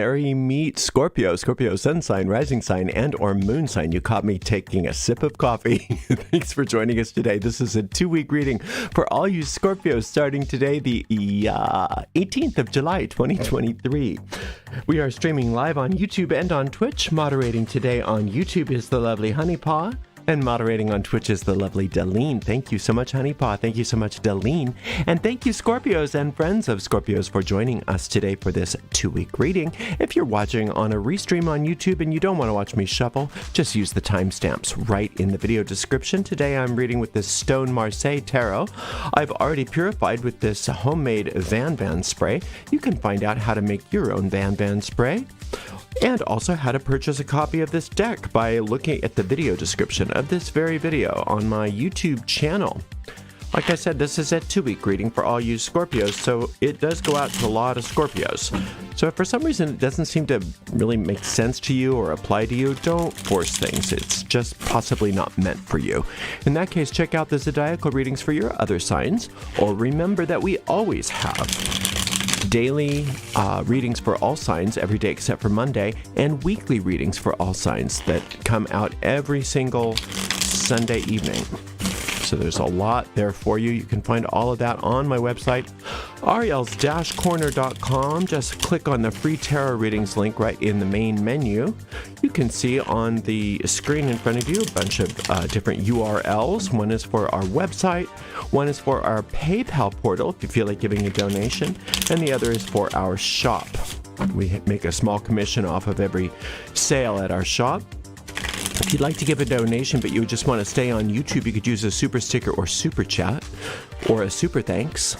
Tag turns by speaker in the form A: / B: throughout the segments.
A: Mary meet Scorpio, Scorpio sun sign, rising sign, and or moon sign. You caught me taking a sip of coffee. Thanks for joining us today. This is a 2-week reading for all you Scorpios starting today, the 18th of July, 2023. We are streaming live on YouTube and on Twitch. Moderating today on YouTube is the lovely Honeypaw. And moderating on Twitch is the lovely Deline. Thank you so much, Honeypaw. Thank you so much, Deline. And thank you, Scorpios and friends of Scorpios, for joining us today for this 2-week reading. If you're watching on a restream on YouTube and you don't want to watch me shuffle, just use the timestamps right in the video description. Today I'm reading with this Stone Marseille Tarot. I've already purified with this homemade Van Van spray. You can find out how to make your own Van Van spray, and also how to purchase a copy of this deck by looking at the video description of this very video on my YouTube channel. Like I said, this is a 2-week reading for all you Scorpios, so it does go out to a lot of Scorpios. So if for some reason it doesn't seem to really make sense to you or apply to you, don't force things. It's just possibly not meant for you. In that case, check out the zodiacal readings for your other signs, or remember that we always have daily readings for all signs every day except for Monday, and weekly readings for all signs that come out every single Sunday evening. So there's a lot there for you. You can find all of that on my website, ariels-corner.com. Just click on the free tarot readings link right in the main menu. You can see on the screen in front of you a bunch of different URLs. One is for our website, one is for our PayPal portal if you feel like giving a donation, and the other is for our shop. We make a small commission off of every sale at our shop. If you'd like to give a donation but you just want to stay on YouTube, you could use a super sticker or super chat or a super thanks.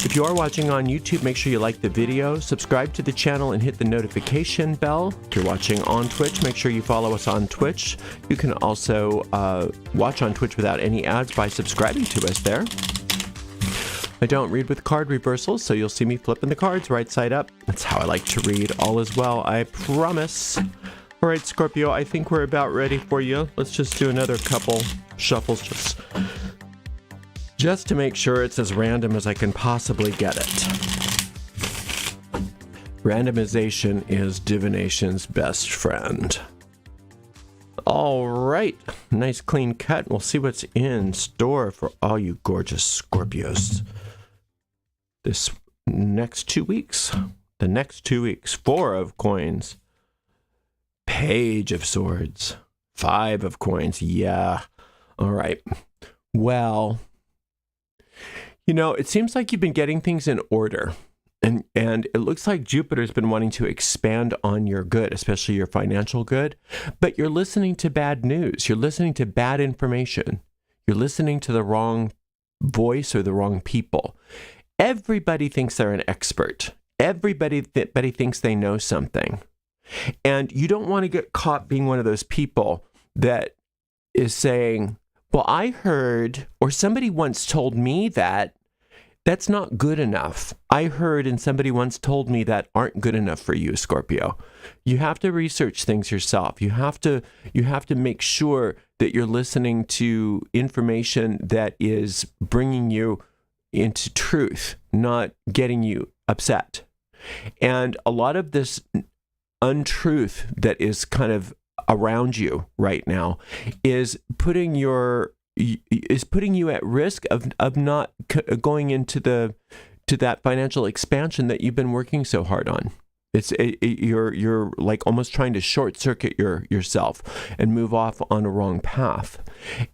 A: If you are watching on YouTube, make sure you like the video, subscribe to the channel, and hit the notification bell. If you're watching on Twitch, make sure you follow us on Twitch. You can also watch on Twitch without any ads by subscribing to us there. I don't read with card reversals, so you'll see me flipping the cards right side up. That's how I like to read. All is well, I promise. All right, Scorpio, I think we're about ready for you. Let's just do another couple shuffles just to make sure it's as random as I can possibly get it. Randomization is divination's best friend. All right, nice clean cut. We'll see what's in store for all you gorgeous Scorpios this next 2 weeks. The next 2 weeks, 4 of coins. Page of Swords, 5 of coins. Yeah. All right. Well, you know, it seems like you've been getting things in order, and it looks like Jupiter's been wanting to expand on your good, especially your financial good, but you're listening to bad news. You're listening to bad information. You're listening to the wrong voice or the wrong people. Everybody thinks they're an expert. Everybody thinks they know something. And you don't want to get caught being one of those people that is saying, well, I heard, or somebody once told me that. That's not good enough. I heard and somebody once told me that aren't good enough for you, Scorpio. You have to research things yourself. You have to make sure that you're listening to information that is bringing you into truth, not getting you upset. And a lot of this untruth that is kind of around you right now is putting you at risk of not going into that financial expansion that you've been working so hard on. You're like almost trying to short circuit yourself and move off on a wrong path.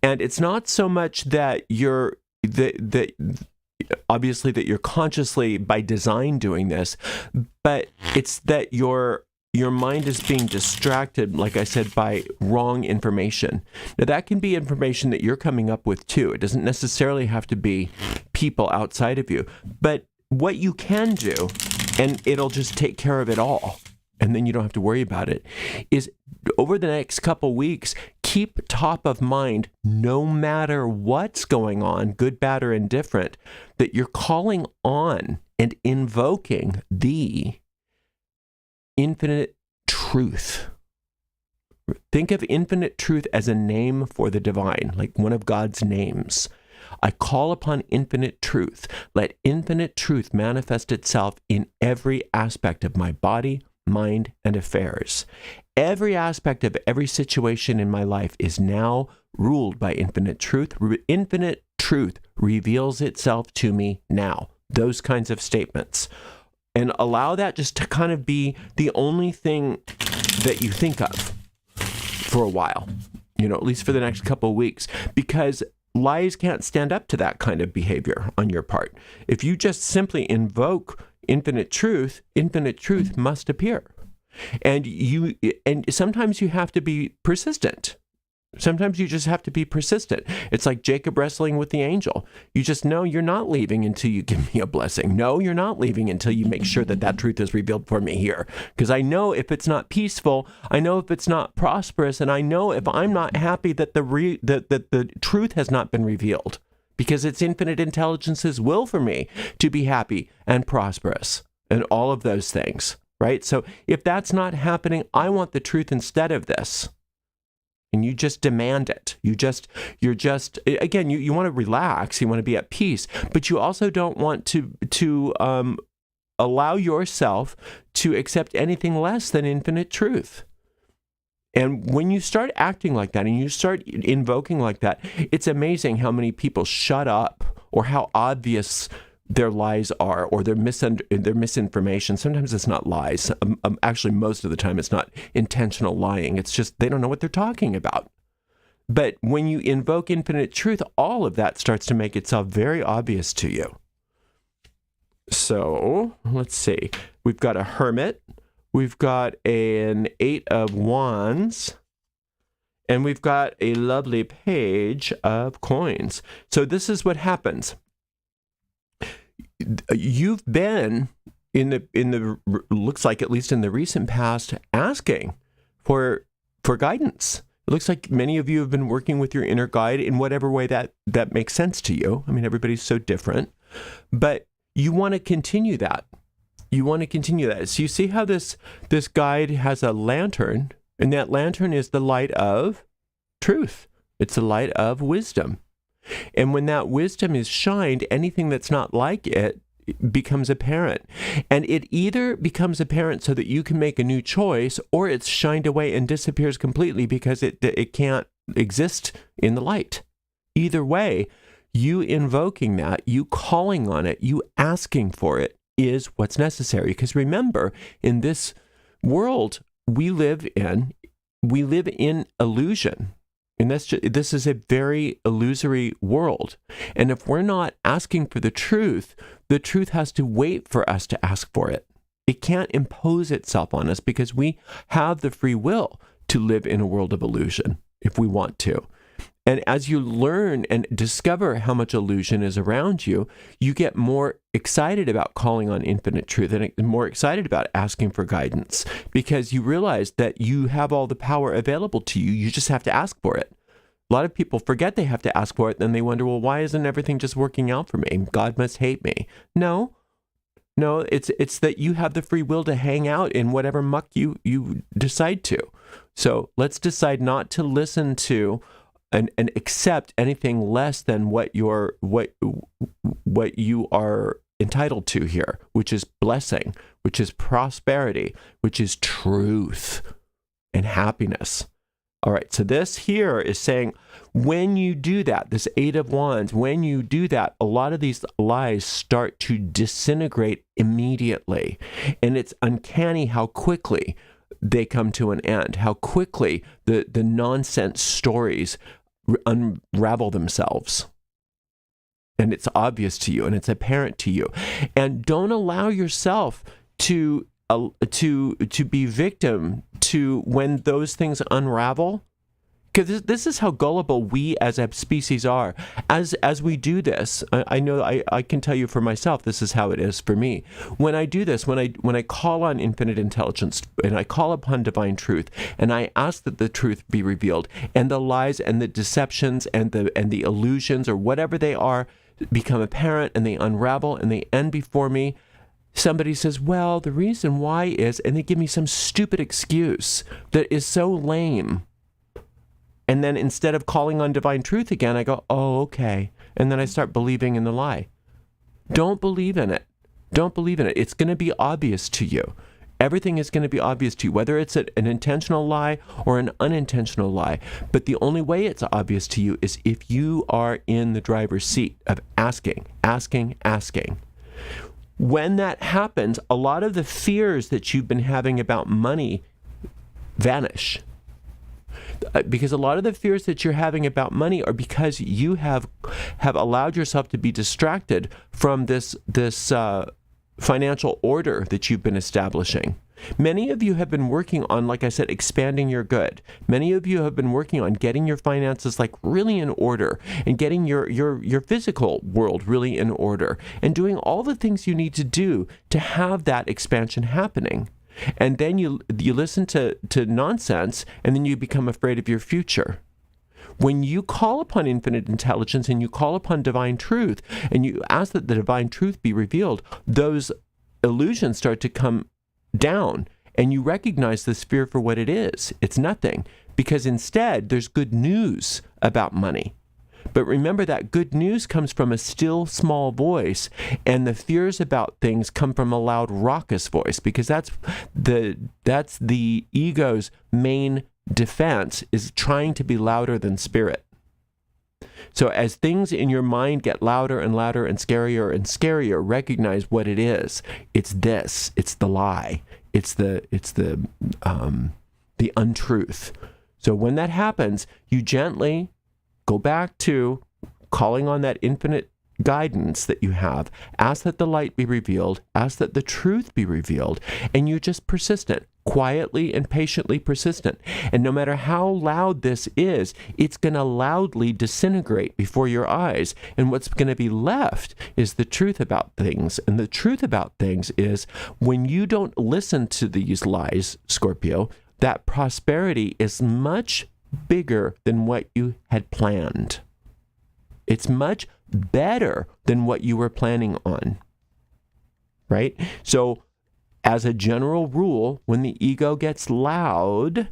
A: And it's not so much that obviously that you're consciously by design doing this, but it's that your mind is being distracted, like I said, by wrong information. Now, that can be information that you're coming up with too. It doesn't necessarily have to be people outside of you. But what you can do, and it'll just take care of it all, and then you don't have to worry about it, is over the next couple weeks, keep top of mind, no matter what's going on, good, bad, or indifferent, that you're calling on and invoking the infinite truth. Think of infinite truth as a name for the divine, like one of God's names. I call upon infinite truth. Let infinite truth manifest itself in every aspect of my body, mind, and affairs. Every aspect of every situation in my life is now ruled by infinite truth. Infinite truth reveals itself to me now. Those kinds of statements. And allow that just to kind of be the only thing that you think of for a while, at least for the next couple of weeks, because lies can't stand up to that kind of behavior on your part. If you just simply invoke infinite truth must appear. And sometimes you have to be persistent. Sometimes you just have to be persistent. It's like Jacob wrestling with the angel. You just know you're not leaving until you give me a blessing. No, you're not leaving until you make sure that truth is revealed for me here. Because I know if it's not peaceful, I know if it's not prosperous, and I know if I'm not happy that the truth has not been revealed. Because it's infinite intelligence's will for me to be happy and prosperous and all of those things, right? So if that's not happening, I want the truth instead of this. And you just demand it. You want to relax, you want to be at peace, but you also don't want to allow yourself to accept anything less than infinite truth. And when you start acting like that and you start invoking like that, it's amazing how many people shut up or how obvious their lies are or their misinformation. Sometimes it's not lies. Actually, most of the time it's not intentional lying. It's just they don't know what they're talking about. But when you invoke infinite truth, all of that starts to make itself very obvious to you. So let's see. We've got a Hermit. We've got an Eight of Wands. And we've got a lovely Page of Coins. So this is what happens. You've been in the looks like, at least in the recent past, asking for guidance. It looks like many of you have been working with your inner guide in whatever way that makes sense to you. I mean, everybody's so different, but you want to continue that. So you see how this guide has a lantern, and that lantern is the light of truth. It's the light of wisdom. And when that wisdom is shined, anything that's not like it becomes apparent. And it either becomes apparent so that you can make a new choice, or it's shined away and disappears completely because it can't exist in the light. Either way, you invoking that, you calling on it, you asking for it is what's necessary. Because remember, in this world we live in illusion. And this is a very illusory world. And if we're not asking for the truth has to wait for us to ask for it. It can't impose itself on us because we have the free will to live in a world of illusion if we want to. And as you learn and discover how much illusion is around you, you get more excited about calling on infinite truth and more excited about asking for guidance because you realize that you have all the power available to you. You just have to ask for it. A lot of people forget they have to ask for it, then they wonder, well, why isn't everything just working out for me? God must hate me. No, it's that you have the free will to hang out in whatever muck you decide to. So let's decide not to listen to and accept anything less than what you are entitled to here, which is blessing, which is prosperity, which is truth and happiness. All right, so this here is saying when you do that, this Eight of Wands, when you do that, a lot of these lies start to disintegrate immediately. And it's uncanny how quickly they come to an end, how quickly the nonsense stories unravel themselves. And it's obvious to you and it's apparent to you. And don't allow yourself to be victim to when those things unravel, because this is how gullible we as a species are. As we do this, I know I can tell you for myself, this is how it is for me. When I do this, when I call on infinite intelligence and I call upon divine truth and I ask that the truth be revealed and the lies and the deceptions and the illusions or whatever they are become apparent and they unravel and they end before me, somebody says, well, the reason why is, and they give me some stupid excuse that is so lame. And then instead of calling on divine truth again, I go, oh, okay. And then I start believing in the lie. Don't believe in it. Don't believe in it. It's going to be obvious to you. Everything is going to be obvious to you, whether it's an intentional lie or an unintentional lie. But the only way it's obvious to you is if you are in the driver's seat of asking. When that happens, a lot of the fears that you've been having about money vanish. Because a lot of the fears that you're having about money are because you have allowed yourself to be distracted from this financial order that you've been establishing. Many of you have been working on, like I said, expanding your good. Many of you have been working on getting your finances like really in order and getting your physical world really in order and doing all the things you need to do to have that expansion happening. And then you listen to nonsense, and then you become afraid of your future. When you call upon infinite intelligence and you call upon divine truth and you ask that the divine truth be revealed, those illusions start to come down and you recognize this fear for what it is. It's nothing, because instead there's good news about money. But remember that good news comes from a still small voice, and the fears about things come from a loud raucous voice, because that's the ego's main defense, is trying to be louder than spirit. So as things in your mind get louder and louder and scarier, recognize what it is. It's this. It's the lie. It's the untruth. So when that happens, you gently go back to calling on that infinite guidance that you have. Ask that the light be revealed. Ask that the truth be revealed. And you're just persistent, quietly and patiently persistent. And no matter how loud this is, it's going to loudly disintegrate before your eyes. And what's going to be left is the truth about things. And the truth about things is when you don't listen to these lies, Scorpio, that prosperity is much bigger than what you had planned. It's much better than what you were planning on, right? So as a general rule, when the ego gets loud,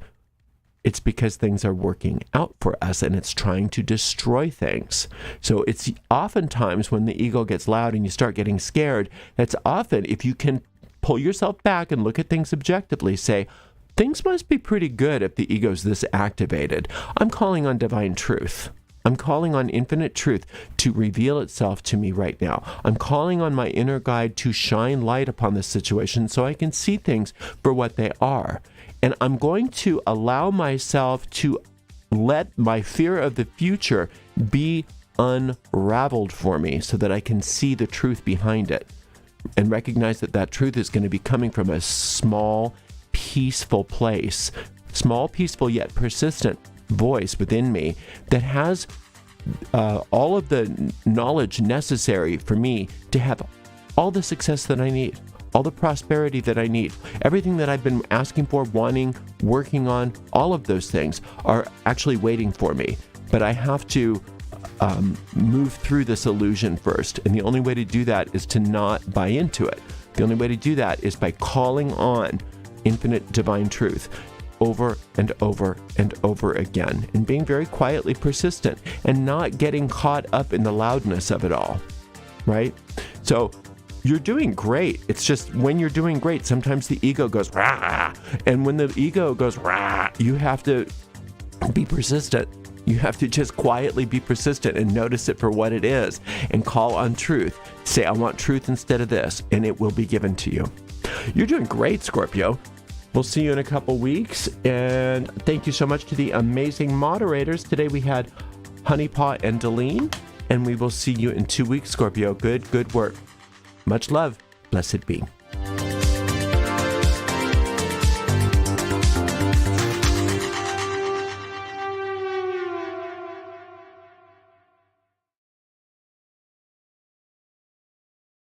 A: it's because things are working out for us and it's trying to destroy things. So it's oftentimes when the ego gets loud and you start getting scared, that's often, if you can pull yourself back and look at things objectively, say, things must be pretty good if the ego's this activated. I'm calling on divine truth. I'm calling on infinite truth to reveal itself to me right now. I'm calling on my inner guide to shine light upon this situation so I can see things for what they are. And I'm going to allow myself to let my fear of the future be unraveled for me so that I can see the truth behind it and recognize that that truth is going to be coming from a small, peaceful place, small, peaceful, yet persistent voice within me that has all of the knowledge necessary for me to have all the success that I need, all the prosperity that I need, everything that I've been asking for, wanting, working on, all of those things are actually waiting for me. But I have to move through this illusion first. And the only way to do that is to not buy into it. The only way to do that is by calling on infinite divine truth over and over and over again, and being very quietly persistent and not getting caught up in the loudness of it all, right? So you're doing great. It's just when you're doing great, sometimes the ego goes, rah, and when the ego goes, rah, you have to be persistent. You have to just quietly be persistent and notice it for what it is and call on truth. Say, I want truth instead of this, and it will be given to you. You're doing great, Scorpio. We'll see you in a couple weeks, and thank you so much to the amazing moderators. Today we had Honeypot and Deline, and we will see you in 2 weeks, Scorpio. Good work. Much love. Blessed be.